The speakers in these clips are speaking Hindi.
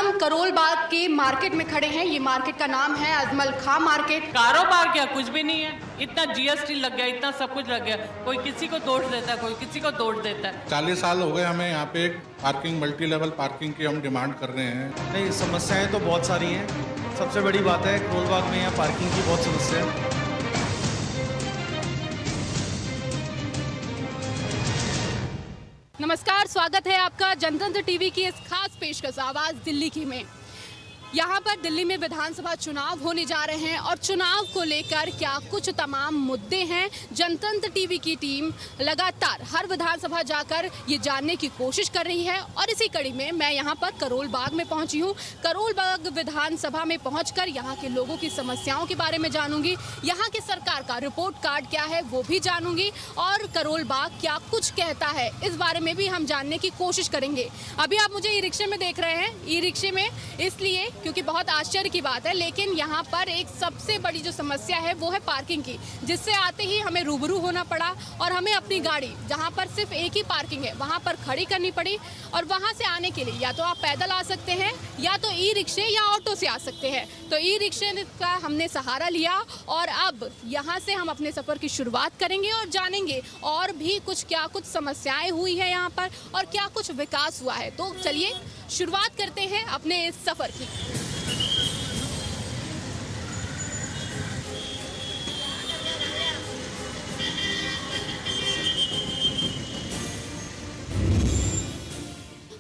हम करोल बाग के मार्केट में खड़े हैं। ये मार्केट का नाम है अजमल खां मार्केट। कारोबार क्या, कुछ भी नहीं है। इतना जीएसटी लग गया, इतना सब कुछ लग गया, कोई किसी को दोष देता है, कोई किसी को दोष देता है। 40 साल हो गए हमें यहाँ पे पार्किंग, मल्टी लेवल पार्किंग की हम डिमांड कर रहे हैं। नहीं, समस्याएं तो बहुत सारी हैं। सबसे बड़ी बात है करोल बाग में यहाँ पार्किंग की बहुत समस्या है। नमस्कार, स्वागत है आपका जनतंत्र टीवी की इस खास पेशकश आवाज़ दिल्ली की में। यहाँ पर दिल्ली में विधानसभा चुनाव होने जा रहे हैं और चुनाव को लेकर क्या कुछ तमाम मुद्दे हैं। जनतंत्र टीवी की टीम लगातार हर विधानसभा जाकर ये जानने की कोशिश कर रही है और इसी कड़ी में मैं यहाँ पर करोल बाग में पहुँची हूँ। करोल बाग विधानसभा में पहुँचकर यहाँ के लोगों की समस्याओं के बारे में जानूंगी, यहाँ की सरकार का रिपोर्ट कार्ड क्या है वो भी जानूंगी और करोल बाग क्या कुछ कहता है इस बारे में भी हम जानने की कोशिश करेंगे। अभी आप मुझे ई रिक्शे में देख रहे हैं, ई रिक्शे में इसलिए क्योंकि बहुत आश्चर्य की बात है, लेकिन यहाँ पर एक सबसे बड़ी जो समस्या है वो है पार्किंग की, जिससे आते ही हमें रूबरू होना पड़ा और हमें अपनी गाड़ी जहाँ पर सिर्फ एक ही पार्किंग है वहाँ पर खड़ी करनी पड़ी। और वहाँ से आने के लिए या तो आप पैदल आ सकते हैं या तो ई रिक्शे या ऑटो से आ सकते हैं। तो ई रिक्शे का हमने सहारा लिया और अब यहाँ से हम अपने सफ़र की शुरुआत करेंगे और जानेंगे और भी क्या कुछ समस्याएं हुई हैं यहाँ पर और क्या कुछ विकास हुआ है। तो चलिए शुरुआत करते हैं अपने इस सफ़र की।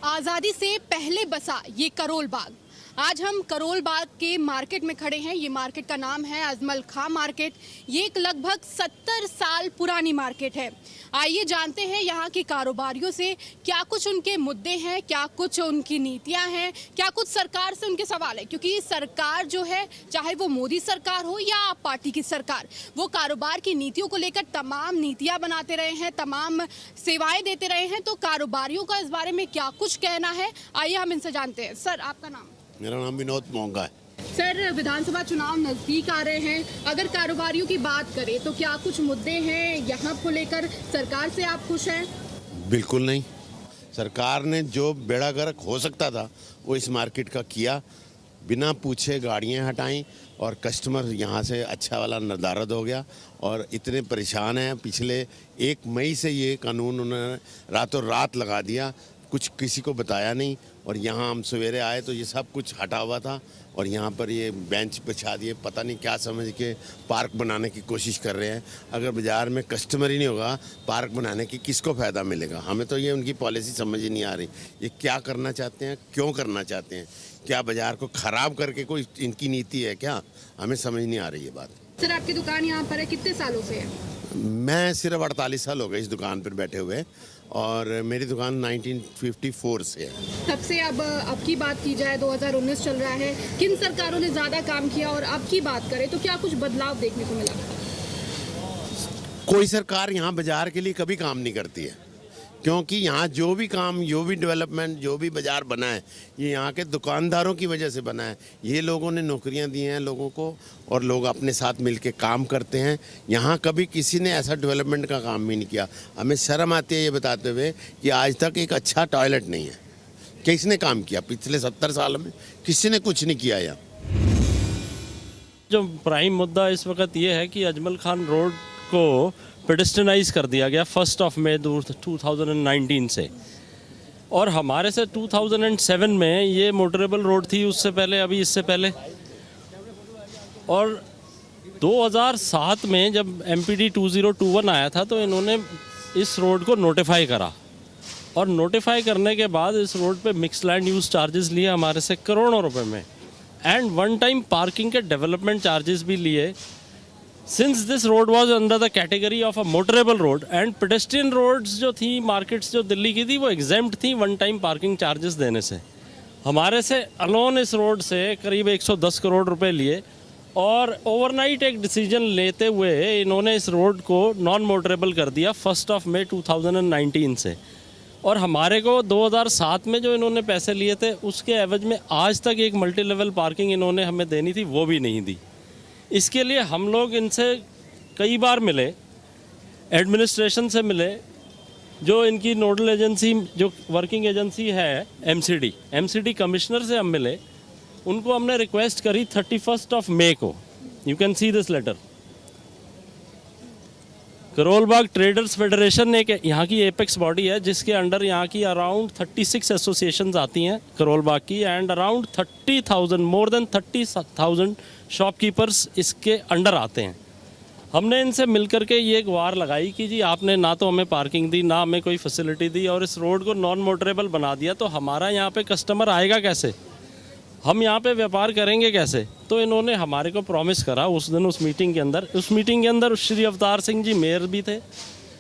आज़ादी से पहले बसा ये करोल बाग। आज हम करोल बाग के मार्केट में खड़े हैं। ये मार्केट का नाम है अजमल खां मार्केट। ये एक लगभग 70 साल पुरानी मार्केट है। आइए जानते हैं यहाँ के कारोबारियों से क्या कुछ उनके मुद्दे हैं, क्या कुछ उनकी नीतियाँ हैं, क्या कुछ सरकार से उनके सवाल है। क्योंकि सरकार जो है, चाहे वो मोदी सरकार हो या आप पार्टी की सरकार, वो कारोबार की नीतियों को लेकर तमाम नीतियाँ बनाते रहे हैं, तमाम सेवाएँ देते रहे हैं। तो कारोबारियों का इस बारे में क्या कुछ कहना है, आइए हम इनसे जानते हैं। सर, आपका नाम? मेरा नाम विनोद मोंगा है। सर, विधानसभा चुनाव नज़दीक आ रहे हैं, अगर कारोबारियों की बात करें तो क्या कुछ मुद्दे हैं यहाँ को लेकर? सरकार से आप खुश हैं? बिल्कुल नहीं। सरकार ने जो बेड़ा गर्क हो सकता था वो इस मार्केट का किया। बिना पूछे गाड़ियाँ हटाईं और कस्टमर यहाँ से अच्छा वाला नदारद हो गया और इतने परेशान हैं। पिछले 1 मई से ये कानून उन्होंने रातों रात लगा दिया, कुछ किसी को बताया नहीं। और यहाँ हम सवेरे आए तो ये सब कुछ हटा हुआ था और यहाँ पर ये बेंच बिछा दिए, पता नहीं क्या समझ के पार्क बनाने की कोशिश कर रहे हैं। अगर बाज़ार में कस्टमर ही नहीं होगा, पार्क बनाने की किसको फ़ायदा मिलेगा? हमें तो ये उनकी पॉलिसी समझ ही नहीं आ रही। ये क्या करना चाहते हैं, क्यों करना चाहते हैं? क्या बाज़ार को ख़राब करके कोई इनकी नीति है क्या? हमें समझ नहीं आ रही है बात। सर, आपकी दुकान यहाँ पर है, कितने सालों से है? मैं सिर्फ 48 साल हो गए इस दुकान पर बैठे हुए और मेरी दुकान 1954 से है। तब से अब की बात की जाए, 2019 चल रहा है, किन सरकारों ने ज़्यादा काम किया और अब की बात करें तो क्या कुछ बदलाव देखने को मिला? कोई सरकार यहाँ बाज़ार के लिए कभी काम नहीं करती है, क्योंकि यहाँ जो भी काम, जो भी डेवलपमेंट, जो भी बाज़ार बना है ये यहाँ के दुकानदारों की वजह से बना है। ये लोगों ने नौकरियाँ दी हैं लोगों को और लोग अपने साथ मिलके काम करते हैं। यहाँ कभी किसी ने ऐसा डेवलपमेंट का काम भी नहीं किया। हमें शर्म आती है ये बताते हुए कि आज तक एक अच्छा टॉयलेट नहीं है। किसने काम किया पिछले 70 साल में? किसी ने कुछ नहीं किया यहाँ। जो प्राइम मुद्दा इस वक्त ये है कि अजमल खान रोड को पेडेस्ट्रियनाइज कर दिया गया 1 मई 2019 से, और हमारे से 2007 में ये मोटरेबल रोड थी, उससे पहले अभी इससे पहले। और 2007 में जब MPD 2021 आया था तो इन्होंने इस रोड को नोटिफाई करा और नोटिफाई करने के बाद इस रोड पे मिक्स लैंड यूज़ चार्जेस लिए हमारे से करोड़ों रुपए में, एंड वन टाइम पार्किंग के डेवलपमेंट चार्जेस भी लिए। Since this road was under the category of a motorable road and pedestrian roads जो थी, मार्केट्स जो दिल्ली की थी, वो एग्जेम्प्ट थी वन टाइम पार्किंग चार्जेस देने से। हमारे से अलोन इस रोड से करीब 110 करोड़ रुपए लिए और ओवरनाइट एक डिसीजन लेते हुए इन्होंने इस रोड को नॉन मोटरेबल कर दिया 1 मई 2019 से। और हमारे को 2007 में जो इन्होंने पैसे लिए थे उसके एवज में आज तक एक मल्टी लेवल पार्किंग इन्होंने हमें देनी थी, वो भी नहीं दी। इसके लिए हम लोग इनसे कई बार मिले, एडमिनिस्ट्रेशन से मिले, जो इनकी नोडल एजेंसी, जो वर्किंग एजेंसी है एमसीडी कमिश्नर से हम मिले, उनको हमने रिक्वेस्ट करी 31 मई को। You can see this letter. Karol Bagh traders federation एक यहाँ की एपेक्स बॉडी है जिसके अंडर यहाँ की अराउंड 36 एसोसिएशंस आती हैं करोल बाग की, and around 30,000, more than 30,000 shopkeepers इसके अंडर आते हैं। हमने इनसे मिलकर के ये एक वार लगाई कि जी आपने ना तो हमें पार्किंग दी, ना हमें कोई फैसिलिटी दी, और इस रोड को नॉन मोटरेबल बना दिया, तो हमारा यहाँ पे कस्टमर आएगा कैसे, हम यहाँ पे व्यापार करेंगे कैसे। तो इन्होंने हमारे को प्रॉमिस करा उस दिन उस मीटिंग के अंदर श्री अवतार सिंह जी मेयर भी थे,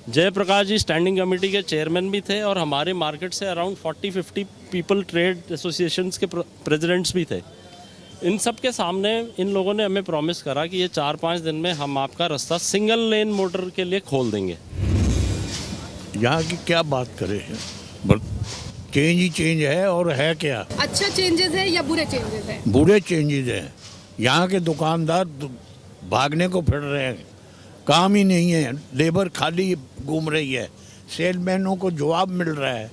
जयप्रकाश जी स्टैंडिंग कमेटी के चेयरमैन भी थे, और हमारे मार्केट से अराउंड 40-50 पीपल ट्रेड एसोसिएशंस के प्रेसिडेंट्स भी थे। इन सब के सामने इन लोगों ने हमें प्रॉमिस करा कि ये 4-5 दिन में हम आपका रास्ता सिंगल लेन मोटर के लिए खोल देंगे। यहाँ की क्या बात करें, चेंज ही चेंज है, और है क्या, अच्छा चेंजेस है या बुरे चेंजेस है? बुरे चेंजेस हैं। यहाँ के दुकानदार भागने को फिर रहे हैं, काम ही नहीं है, लेबर खाली घूम रही है, सेलमैनों को जवाब मिल रहा है।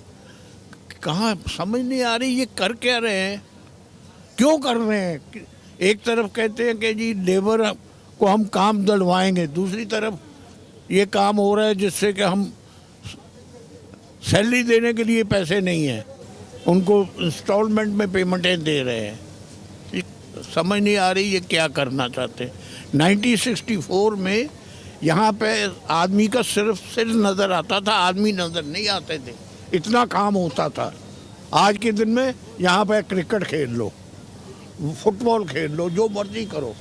कहाँ समझ नहीं आ रही ये कर क्या रहे हैं, क्यों कर रहे हैं। एक तरफ कहते हैं कि जी लेबर को हम काम दिलवाएंगे, दूसरी तरफ ये काम हो रहा है जिससे कि हम सैलरी देने के लिए पैसे नहीं हैं, उनको इंस्टॉलमेंट में पेमेंटें दे रहे हैं। ये समझ नहीं आ रही ये क्या करना चाहते हैं। 1964 में यहाँ पे आदमी का सिर्फ सिर नज़र आता था, आदमी नज़र नहीं आते थे, इतना काम होता था। आज के दिन में यहाँ पे क्रिकेट खेल लो, फुटबॉल खेल लो, जो मर्जी करो,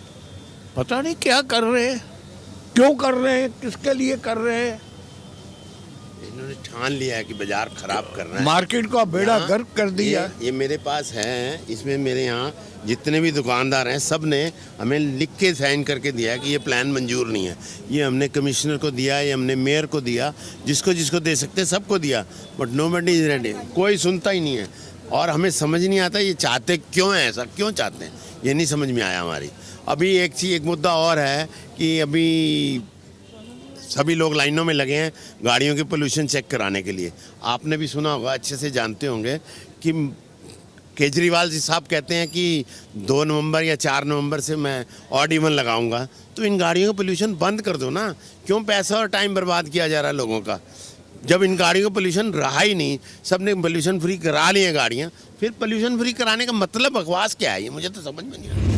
पता नहीं क्या कर रहे हैं, क्यों कर रहे हैं, किसके लिए कर रहे हैं। इन्होंने ठान लिया है कि बाजार खराब करना है, मार्केट का बेड़ा गर्क कर दिया। ये मेरे पास है, इसमें मेरे यहाँ जितने भी दुकानदार हैं सब ने हमें लिख के साइन करके दिया है कि ये प्लान मंजूर नहीं है। ये हमने कमिश्नर को दिया, ये हमने मेयर को दिया, जिसको जिसको दे सकते सबको दिया, बट नोबडी इज रेडी, कोई सुनता ही नहीं है। और हमें समझ नहीं आता ये चाहते क्यों है, ऐसा क्यों चाहते हैं, ये नहीं समझ में आया हमारी। अभी एक मुद्दा और है कि अभी सभी लोग लाइनों में लगे हैं गाड़ियों के पोल्यूशन चेक कराने के लिए। आपने भी सुना होगा, अच्छे से जानते होंगे कि केजरीवाल जी साहब कहते हैं कि 2 नवंबर या 4 नवंबर से मैं ऑड इवन लगाऊंगा। तो इन गाड़ियों का पोल्यूशन बंद कर दो ना, क्यों पैसा और टाइम बर्बाद किया जा रहा है लोगों का। जब इन गाड़ियों का पोल्यूशन रहा ही नहीं, सब ने पोल्यूशन फ्री करा ली है गाड़ियाँ, फिर पोल्यूशन फ्री कराने का मतलब बकवास क्या है, ये मुझे तो समझ में नहीं आता।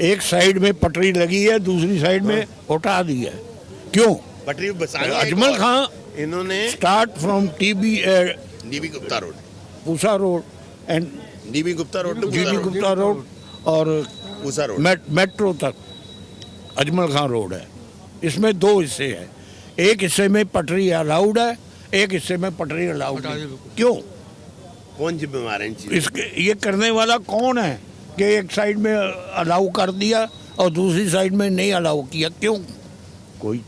एक साइड में पटरी लगी है, दूसरी साइड में उठा दी है, क्यों? पटरी अजमल खां इन्होंने start from dB Gupta road, Pusa road and dB Gupta road, GB Gupta road और पूसा रोड, मेट्रो तक अजमल खां रोड है। इसमें 2 हिस्से हैं, एक हिस्से में पटरी अलाउड है, एक हिस्से में पटरी अलाउड नहीं। क्यों? कौन जिम्मेवार है इन चीज़ों? इसके ये करने वाला कौन है कि एक साइड में अलाउ कर दिया और दूसरी साइड में नहीं अलाउ किया, क्यों? कोई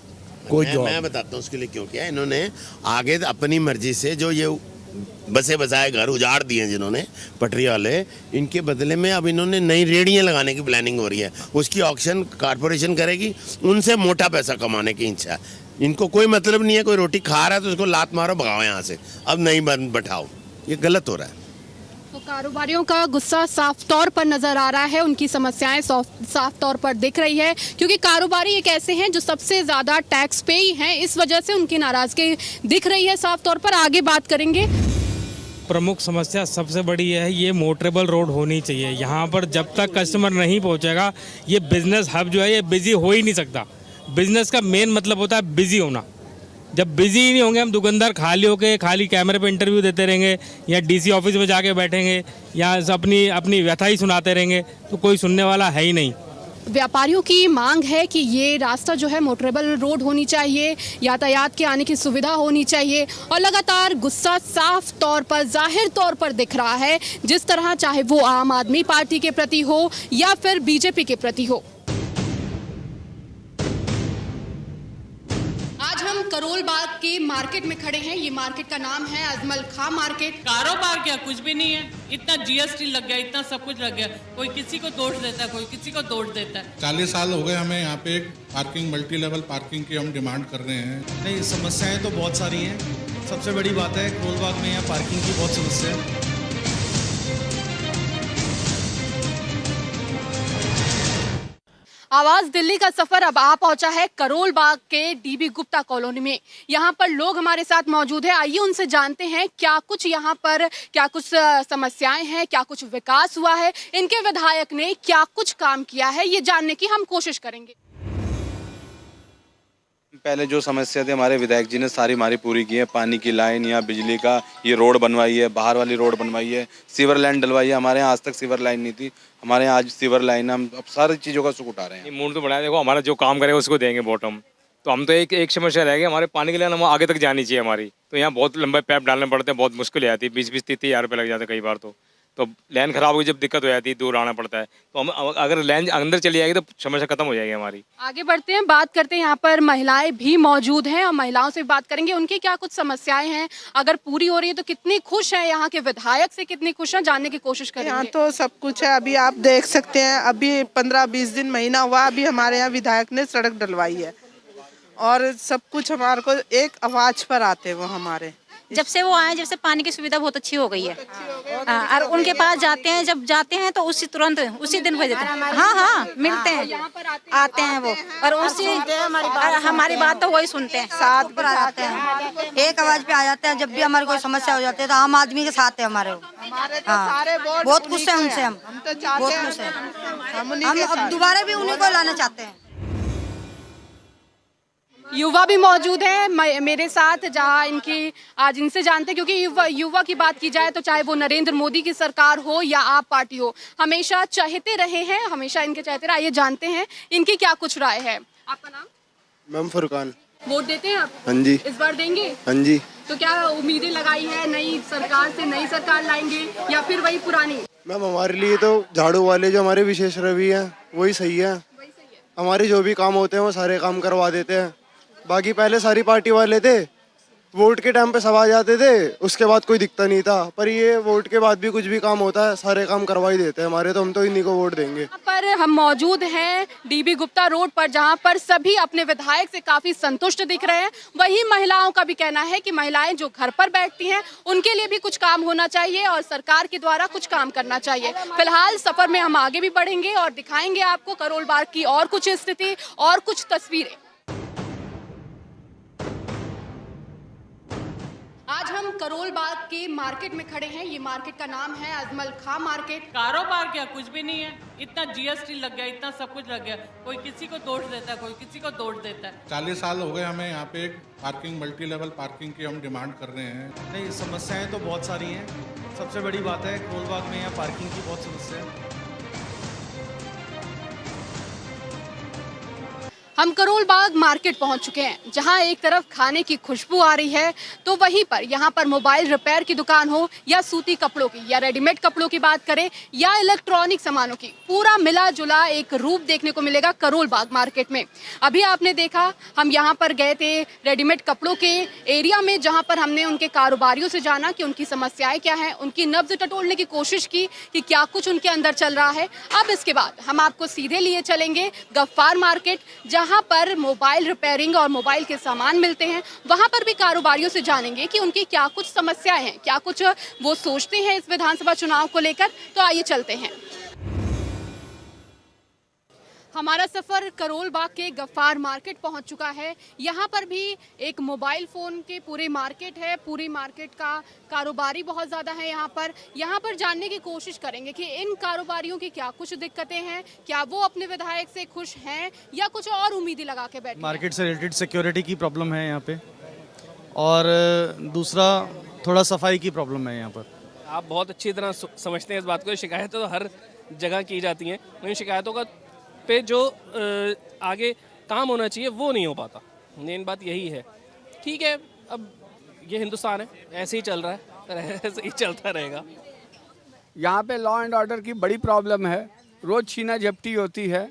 मैं बताता हूँ उसके लिए क्यों किया। इन्होंने आगे अपनी मर्जी से जो ये बसे बसाए घर उजाड़ दिए हैं जिन्होंने पटरी वाले, इनके बदले में अब इन्होंने नई रेहड़ियाँ लगाने की प्लानिंग हो रही है, उसकी ऑक्शन कारपोरेशन करेगी, उनसे मोटा पैसा कमाने की इच्छा है। इनको कोई मतलब नहीं है, कोई रोटी खा रहा है तो उसको लात मारो भगाओ यहाँ से, अब नहीं बैठाओ, ये गलत हो रहा है। तो कारोबारियों का गुस्सा साफ तौर पर नजर आ रहा है, उनकी समस्याएं साफ तौर पर दिख रही है, क्योंकि कारोबारी एक ऐसे हैं जो सबसे ज़्यादा टैक्स पे ही हैं, इस वजह से उनकी नाराज़गी दिख रही है साफ तौर पर। आगे बात करेंगे। प्रमुख समस्या सबसे बड़ी है ये मोटरेबल रोड होनी चाहिए। यहाँ पर जब तक कस्टमर नहीं पहुँचेगा ये बिज़नेस हब जो है ये बिजी हो ही नहीं सकता। बिज़नेस का मेन मतलब होता है बिजी होना। जब बिजी ही नहीं होंगे, हम दुकानदार खाली होके खाली कैमरे पे इंटरव्यू देते रहेंगे या डीसी ऑफिस में जाके बैठेंगे या अपनी व्यथा ही सुनाते रहेंगे, तो कोई सुनने वाला है ही नहीं। व्यापारियों की मांग है कि ये रास्ता जो है मोटरेबल रोड होनी चाहिए, यातायात के आने की सुविधा होनी चाहिए, और लगातार गुस्सा साफ तौर पर जाहिर तौर पर दिख रहा है, जिस तरह चाहे वो आम आदमी पार्टी के प्रति हो या फिर बीजेपी के प्रति हो। आज हम करोल बाग के मार्केट में खड़े हैं। ये मार्केट का नाम है अजमल खां मार्केट। कारोबार क्या, कुछ भी नहीं है। इतना जीएसटी लग गया, इतना सब कुछ लग गया। कोई किसी को दोष देता है, कोई किसी को दोष देता है। 40 साल हो गए हमें यहाँ पे एक पार्किंग मल्टी लेवल पार्किंग की हम डिमांड कर रहे हैं। नहीं, समस्याएं तो बहुत सारी हैं। सबसे बड़ी बात है करोल बाग में यहाँ पार्किंग की बहुत समस्या है। आवाज दिल्ली का सफर अब आ पहुंचा है करोल बाग के डीबी गुप्ता कॉलोनी में। यहाँ पर लोग हमारे साथ मौजूद हैं। आइए उनसे जानते हैं क्या कुछ यहाँ पर क्या कुछ समस्याएं हैं, क्या कुछ विकास हुआ है, इनके विधायक ने क्या कुछ काम किया है, ये जानने की हम कोशिश करेंगे। पहले जो समस्या थी हमारे विधायक जी ने सारी हमारी पूरी की है। पानी की लाइन या बिजली का ये रोड बनवाई है, बाहर वाली रोड बनवाई है, सीवर लाइन डलवाई है। हमारे यहाँ आज तक सीवर लाइन नहीं थी, हमारे यहाँ आज सीवर लाइन है। हम अब सारी चीज़ों का सुख उठा रहे हैं। मूड तो बढ़ाया, देखो हमारा जो काम करेगा उसको देंगे बॉटम। तो हम तो एक समस्या रह गई, हमारे पानी की लाइन हम आगे तक जानी चाहिए हमारी। तो यहाँ बहुत लंबे पाइप डालने पड़ते हैं, बहुत मुश्किल आती है। 20-30 हज़ार रुपये लग जाते हैं कई बार। तो लाइन खराब हुई, जब दिक्कत हो जाती है, दूर आना पड़ता है। तो हम अगर लाइन अंदर चली जाएगी तो समस्या खत्म हो जाएगी हमारी। आगे बढ़ते हैं, बात करते हैं। यहाँ पर महिलाएं भी मौजूद हैं और महिलाओं से बात करेंगे, उनकी क्या कुछ समस्याएं हैं, अगर पूरी हो रही है तो कितनी खुश है, यहाँ के विधायक से कितनी खुश है, जानने की कोशिश करेंगे। यहाँ तो सब कुछ है। अभी आप देख सकते हैं, अभी 15-20 दिन महीना हुआ, अभी हमारे यहाँ विधायक ने सड़क डलवाई है और सब कुछ हमारे को एक आवाज पर आते हैं वो हमारे। जब से वो आए, जब से पानी की सुविधा बहुत अच्छी हो गई है। और उनके पास जाते हैं, जब जाते हैं तो उसी दिन भेज देते हैं। हाँ मिलते हैं, आते हैं वो, और उसी हमारी बात तो वही सुनते हैं, साथ पर आते हैं, एक आवाज पे आ जाते हैं। जब भी हमारी कोई समस्या हो जाती है तो आम आदमी के साथ है हमारे। हाँ, बहुत खुश है उनसे, हम बहुत खुश है। हम अब दोबारा भी उन्हीं को लाना चाहते हैं। युवा भी मौजूद है मेरे साथ, जहां इनकी आज इनसे जानते हैं, क्योंकि युवा की बात की जाए तो चाहे वो नरेंद्र मोदी की सरकार हो या आप पार्टी हो, हमेशा चाहते रहे हैं, हमेशा इनके चाहते रहे। आइए जानते हैं इनकी क्या कुछ राय है। आपका नाम? मैम फुरकान। वोट देते हैं आप? हाँ जी। इस बार देंगे? हाँ जी। तो क्या उम्मीदें लगाई है नई सरकार से, नई सरकार लाएंगे या फिर वही पुरानी? मैम हमारे लिए तो झाड़ू वाले जो हमारे विशेष रवि हैं वही सही है। हमारे जो भी काम होते हैं वो सारे काम करवा देते हैं। बाकी पहले सारी पार्टी वाले थे, वोट के टाइम पे सब आ जाते थे, उसके बाद कोई दिक्कत नहीं था। पर ये वोट के बाद भी कुछ भी काम होता है सारे काम करवा ही देते हैं हमारे, तो हम तो इन्हीं को वोट देंगे। यहाँ पर हम मौजूद हैं डीबी गुप्ता रोड पर, जहाँ पर सभी अपने विधायक से काफी संतुष्ट दिख रहे हैं। वही महिलाओं का भी कहना है कि महिलाएं जो घर पर बैठती हैं उनके लिए भी कुछ काम होना चाहिए और सरकार के द्वारा कुछ काम करना चाहिए। फिलहाल सफर में हम आगे भी बढ़ेंगे और दिखाएंगे आपको करोल बाग की और कुछ स्थिति और कुछ तस्वीरें। आज हम करोल बाग के मार्केट में खड़े हैं। ये मार्केट का नाम है अजमल खां मार्केट। कारोबार क्या, कुछ भी नहीं है। इतना जीएसटी लग गया, इतना सब कुछ लग गया। कोई किसी को दोष देता है, कोई किसी को दोष देता है। 40 साल हो गए हमें यहाँ पे एक पार्किंग मल्टी लेवल पार्किंग की हम डिमांड कर रहे हैं। नहीं, समस्याएं तो बहुत सारी हैं। सबसे बड़ी बात है करोल बाग में यहाँ पार्किंग की बहुत समस्या है। हम करोल बाग मार्केट पहुंच चुके हैं, जहां एक तरफ खाने की खुशबू आ रही है तो वहीं पर यहां पर मोबाइल रिपेयर की दुकान हो या सूती कपड़ों की या रेडीमेड कपड़ों की बात करें या इलेक्ट्रॉनिक सामानों की, पूरा मिला जुला एक रूप देखने को मिलेगा करोल बाग मार्केट में। अभी आपने देखा, हम यहां पर गए थे रेडीमेड कपड़ों के एरिया में, जहां पर हमने उनके कारोबारियों से जाना कि उनकी समस्याएं क्या हैं, उनकी नब्ज टटोलने की कोशिश की कि क्या कुछ उनके अंदर चल रहा है। अब इसके बाद हम आपको सीधे लिए चलेंगे गफ्फार मार्केट, जहां पर मोबाइल रिपेयरिंग और मोबाइल के सामान मिलते हैं। वहां पर भी कारोबारियों से जानेंगे कि उनकी क्या कुछ समस्याएं हैं, क्या कुछ वो सोचते हैं इस विधानसभा चुनाव को लेकर। तो आइए चलते हैं। हमारा सफ़र करोल बाग के गफ्फार मार्केट पहुंच चुका है। यहाँ पर भी एक मोबाइल फ़ोन के पूरे मार्केट है। पूरी मार्केट का कारोबारी बहुत ज़्यादा है यहाँ पर जानने की कोशिश करेंगे कि इन कारोबारियों की क्या कुछ दिक्कतें हैं, क्या वो अपने विधायक से खुश हैं या कुछ और उम्मीदें लगा के बैठे। मार्केट से रिलेटेड सिक्योरिटी की प्रॉब्लम है यहाँ पे, और दूसरा थोड़ा सफाई की प्रॉब्लम है यहाँ पर। आप बहुत अच्छी तरह समझते हैं इस बात को। शिकायतें तो हर जगह की जाती हैं, लेकिन शिकायतों का पे जो आगे काम होना चाहिए वो नहीं हो पाता। मेन बात यही है। ठीक है, अब ये हिंदुस्तान है, ऐसे ही चल रहा है, ऐसे ही चलता रहेगा। यहाँ पे लॉ एंड ऑर्डर की बड़ी प्रॉब्लम है। रोज़ छीना झपटी होती है,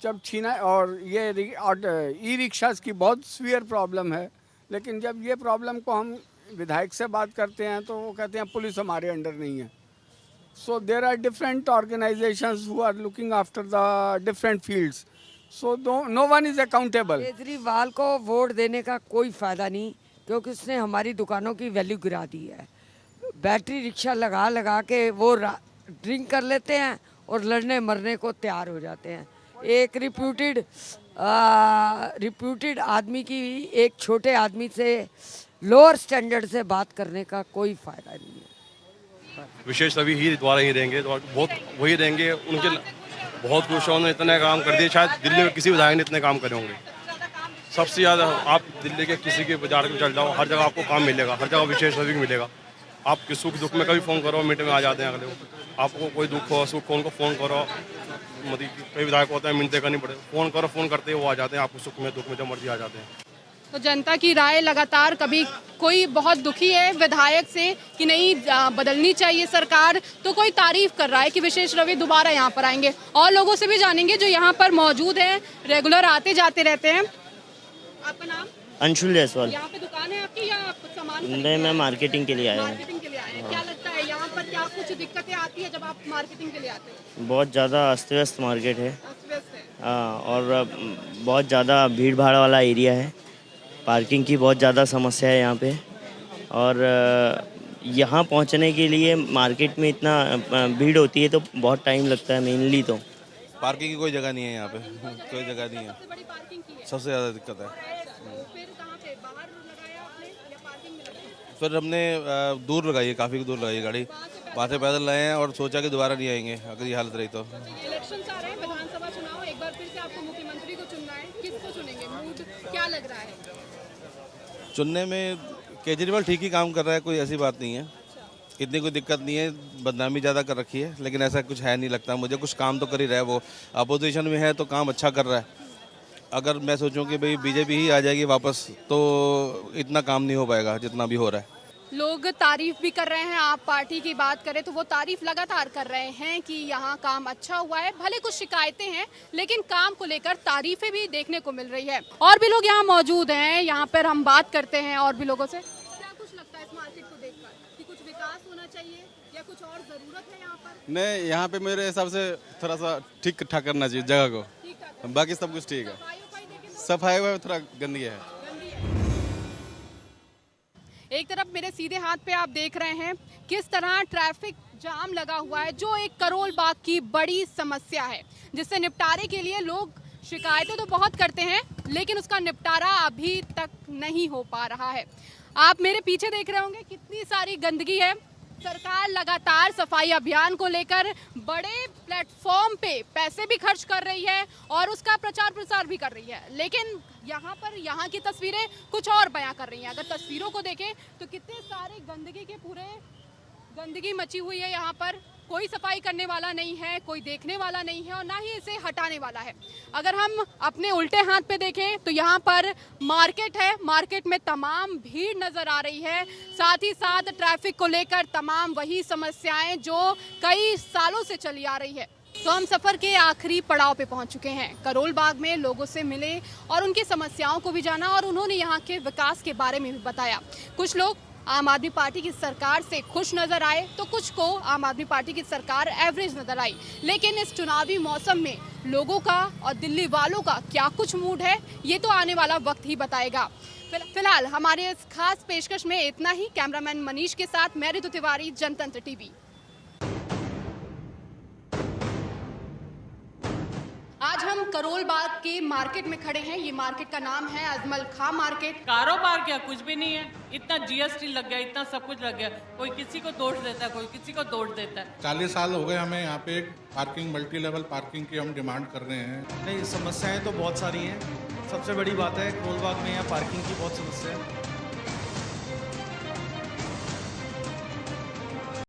जब छीना, और ये ई रिक्शा की बहुत सीवियर प्रॉब्लम है। लेकिन जब ये प्रॉब्लम को हम विधायक से बात करते हैं तो वो कहते हैं पुलिस हमारे अंडर नहीं है। So there are different organisations who are looking after the different fields, so no one is accountable. Kejriwal को वोट देने का कोई फ़ायदा नहीं, क्योंकि उसने हमारी दुकानों की वैल्यू गिरा दी है। बैटरी रिक्शा लगा लगा के वो ड्रिंक कर लेते हैं और लड़ने मरने को तैयार हो जाते हैं। एक रिप्यूटेड आदमी की एक छोटे आदमी से लोअर स्टैंडर्ड से बात करने का कोई फ़ायदा नहीं है। विशेष रवि ही द्वारा ही रहेंगे, तो बहुत वही रहेंगे। उनके बहुत खुश हैं, उन्होंने इतने काम कर दिए, शायद दिल्ली में किसी विधायक ने इतने काम करे होंगे। सबसे ज़्यादा आप दिल्ली के किसी के बाजार में चल जाओ, हर जगह आपको काम मिलेगा, हर जगह विशेष रवि मिलेगा। आप किस सुख दुख में कभी फ़ोन करो, मिनट में आ जाते हैं अगले। आपको कोई दुख हो सुख हो उनको फ़ोन करो, मतलब कई विधायक होते हैं मिनटें करनी पड़े, फ़ोन करो, फ़ोन करते वो आ जाते हैं, आपको सुख में दुख में जब मर्जी आ जाते हैं। तो जनता की राय लगातार, कभी कोई बहुत दुखी है विधायक से कि नहीं बदलनी चाहिए सरकार, तो कोई तारीफ कर रहा है कि विशेष रवि दोबारा यहाँ पर आएंगे। और लोगों से भी जानेंगे जो यहाँ पर मौजूद हैं, रेगुलर आते जाते रहते हैं। आपका नाम? अंशुल जायसवाल। यहाँ पे दुकान है आपकी या आप सामान? नहीं, मैं मार्केटिंग के लिए आया हूँ। मार्केटिंग के लिए आए हैं। क्या लगता है यहाँ पर क्या कुछ दिक्कतें आती है जब आप मार्केटिंग के लिए आते हैं? बहुत ज़्यादा अस्त व्यस्त मार्केट है। अस्त व्यस्त है। हाँ, और बहुत ज़्यादा भीड़ भाड़ वाला एरिया है। पार्किंग की बहुत ज़्यादा समस्या है यहाँ पे, और यहाँ पहुँचने के लिए मार्केट में इतना भीड़ होती है तो बहुत टाइम लगता है। मेनली तो पार्किंग की कोई जगह नहीं है यहाँ पे, कोई जगह नहीं है, सबसे ज़्यादा दिक्कत है। फिर हमने दूर लगाई है, काफ़ी दूर लगाई है गाड़ी, वहाँ से पैदल लाए हैं और सोचा कि दोबारा नहीं आएंगे अगर ये हालत रही तो। इलेक्शंस आ रहे हैं, विधानसभा चुनाव, एक बार फिर से आपको मुख्यमंत्री को चुनना है, किसको चुनेंगे? मूड क्या लग रहा है चुनने में? केजरीवाल ठीक ही काम कर रहा है, कोई ऐसी बात नहीं है, इतनी कोई दिक्कत नहीं है। बदनामी ज़्यादा कर रखी है, लेकिन ऐसा कुछ है नहीं लगता मुझे। कुछ काम तो कर ही रहा है, वो अपोजिशन में है तो काम अच्छा कर रहा है। अगर मैं सोचूं कि भाई बीजेपी ही आ जाएगी वापस तो इतना काम नहीं हो पाएगा जितना भी हो रहा है। लोग तारीफ भी कर रहे हैं, आप पार्टी की बात करें तो वो तारीफ लगातार कर रहे हैं कि यहाँ काम अच्छा हुआ है। भले कुछ शिकायतें हैं लेकिन काम को लेकर तारीफें भी देखने को मिल रही है। और भी लोग यहाँ मौजूद हैं, यहाँ पर हम बात करते हैं और भी लोगों से। क्या कुछ लगता है इस मार्केट को देखकर कि कुछ विकास होना चाहिए या कुछ और ज़रूरत है यहाँ पर? नहीं, यहाँ पे मेरे हिसाब से थोड़ा सा ठीक ठाक करना चाहिए जगह को, बाकी सब कुछ ठीक है। सफाई थोड़ा गंदी है। एक तरफ मेरे सीधे हाथ पे आप देख रहे हैं किस तरह ट्रैफिक जाम लगा हुआ है, जो एक करोल बाग की बड़ी समस्या है, जिससे निपटारे के लिए लोग शिकायतें तो बहुत करते हैं लेकिन उसका निपटारा अभी तक नहीं हो पा रहा है। आप मेरे पीछे देख रहे होंगे कितनी सारी गंदगी है। सरकार लगातार सफाई अभियान को लेकर बड़े प्लेटफॉर्म पे पैसे भी खर्च कर रही है और उसका प्रचार प्रसार भी कर रही है, लेकिन यहाँ की तस्वीरें कुछ और बयां कर रही हैं। अगर तस्वीरों को देखें तो कितने सारे गंदगी मची हुई है यहाँ पर। कोई सफाई करने वाला नहीं है, कोई देखने वाला नहीं है और ना ही इसे हटाने वाला है। अगर हम अपने उल्टे हाथ पे देखें तो यहाँ पर मार्केट है, मार्केट में तमाम भीड़ नज़र आ रही है। साथ ही साथ ट्रैफिक को लेकर तमाम वही समस्याएं जो कई सालों से चली आ रही है। तो हम सफ़र के आखिरी पड़ाव पे पहुंच चुके हैं। करोल बाग में लोगों से मिले और उनकी समस्याओं को भी जाना और उन्होंने यहाँ के विकास के बारे में भी बताया। कुछ लोग आम आदमी पार्टी की सरकार से खुश नज़र आए तो कुछ को आम आदमी पार्टी की सरकार एवरेज नज़र आई। लेकिन इस चुनावी मौसम में लोगों का और दिल्ली वालों का क्या कुछ मूड है, ये तो आने वाला वक्त ही बताएगा। फिलहाल हमारे इस खास पेशकश में इतना ही। कैमरामैन मनीष के साथ मैं ऋतु तिवारी, जनतंत्र टीवी। आज हम करोल बाग के मार्केट में खड़े हैं। ये मार्केट का नाम है अजमल खां मार्केट। कारोबार क्या, कुछ भी नहीं है। इतना जीएसटी लग गया, इतना सब कुछ लग गया, कोई किसी को दोष देता है, कोई किसी को दोष देता है। 40 साल हो गए हमें यहाँ पे पार्किंग, मल्टी लेवल पार्किंग की हम डिमांड कर रहे हैं। नहीं, समस्याएं तो बहुत सारी हैं। सबसे बड़ी बात है करोल बाग में यहाँ पार्किंग की बहुत समस्या है।